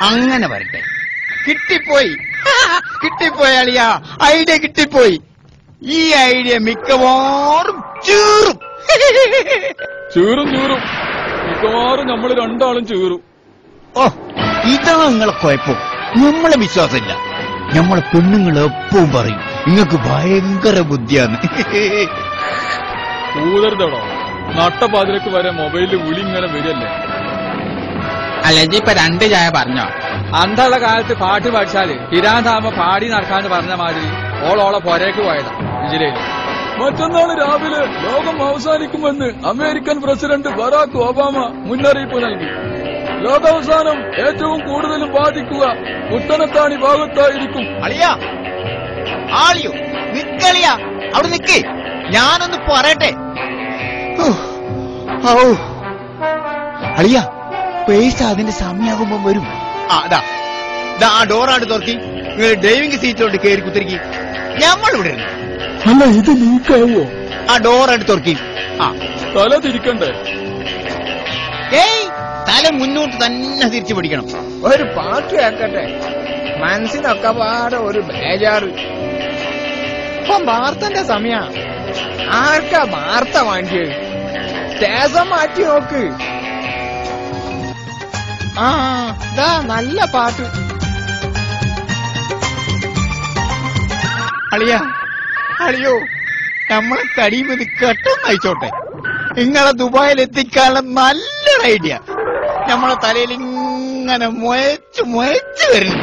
അങ്ങനെ വരട്ടെ. കിട്ടിപ്പോയി കിട്ടിപ്പോയി അളിയാ, ഐഡിയ കിട്ടിപ്പോയി. ഈ ഐഡിയ മിക്കവാറും ചീറും മിക്കവാറും നമ്മള് രണ്ടാളും ചീറും. ഓ, ഇതാണ് നിങ്ങളെ കുഴപ്പം. നമ്മളെ വിശ്വാസമില്ല. നമ്മളെ പെണ്ണുങ്ങൾ എപ്പവും പറയും നിങ്ങൾക്ക് ഭയങ്കര ബുദ്ധിയാണ്. ഊതരുതടോ, നട്ടപ്പാതിരക്ക് വരെ മൊബൈലിൽ വിളി ഇങ്ങനെ വരില്ലേ. അല്ല ഇപ്പൊ 2 ചായ പറഞ്ഞോ? അന്നുള്ള കാലത്ത് പാട്ട് പഠിച്ചാല് പിരാന്താകുമ്പോ പാടി നടക്കാന്ന് പറഞ്ഞ മാതിരി ഓളോളെ പൊരേക്ക് പോയതാ ജില്ലയിൽ. മറ്റന്നാള് രാവിലെ ലോകം അവസാനിക്കുമെന്ന് അമേരിക്കൻ പ്രസിഡന്റ് ബറാക് ഒബാമ മുന്നറിയിപ്പ് നൽകി. ലോകാവസാനം ഏറ്റവും കൂടുതലും ബാധിക്കുക പുത്തനത്താണി ഭാഗത്തായിരിക്കും. അളിയാ, ആളിയോ നിക്കളിയാ, അവിടെ നിക്കേ, ഞാനൊന്ന് പറയട്ടെ. അളിയാ, പൈസ അതിന്റെ സമയമാകുമ്പോ വരും. ആ ഡോറാണ്ട് തുറക്കി നിങ്ങൾ ഡ്രൈവിംഗ് സീറ്റിലോട്ട് കയറി കുത്തിരിക്കി. ഞമ്മളിവിടെ അല്ല, ഇത് നീക്കാവോ? ആ ഡോറാണ്ട് തുറക്കി. തല തിരിക്കണ്ടേ? ഏയ്, തല മുന്നോട്ട് തന്നെ തിരിച്ചു പിടിക്കണം. ഒരു പാട്ട് കേക്കട്ടെ, മനസ്സിനൊക്കെ പാടെ ഒരു ബേജാറ്. ഇപ്പം വാർത്തന്റെ സമയ, ആർക്കാ വാർത്ത വേണ്ടിയത്? സ്റ്റേഷൻ മാറ്റി നോക്ക്. ദാ നല്ല പാട്ട്. അളിയോ, നമ്മളെ തടിയുമത് കെട്ടൊന്ന് അയച്ചോട്ടെ. നിങ്ങളെ ദുബായിൽ എത്തിക്കാനുള്ള നല്ലൊരു ഐഡിയ നമ്മളെ തലയിൽ ഇങ്ങനെ മുയച്ച് വരുന്നു.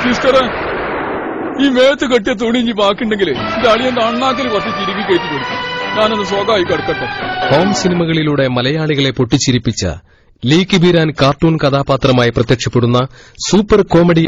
സിസ്റ്ററെ, ഈ മേത്ത് കെട്ടിയ തുണി ഇനി ബാക്കിണ്ടെങ്കിൽ അളിയന്റെ അണ്ണാക്കിൽ കുറച്ച് തിരികെ കയറ്റി കൊടുക്കും. ഞാനൊന്ന് സ്വകായി കിടക്കട്ടെ. ഹോം സിനിമകളിലൂടെ മലയാളികളെ പൊട്ടിച്ചിരിപ്പിച്ച ലീ കിബീരാൻ കാർട്ടൂൺ കഥാപാത്രമായി പ്രത്യക്ഷപ്പെടുന്ന സൂപ്പർ കോമഡി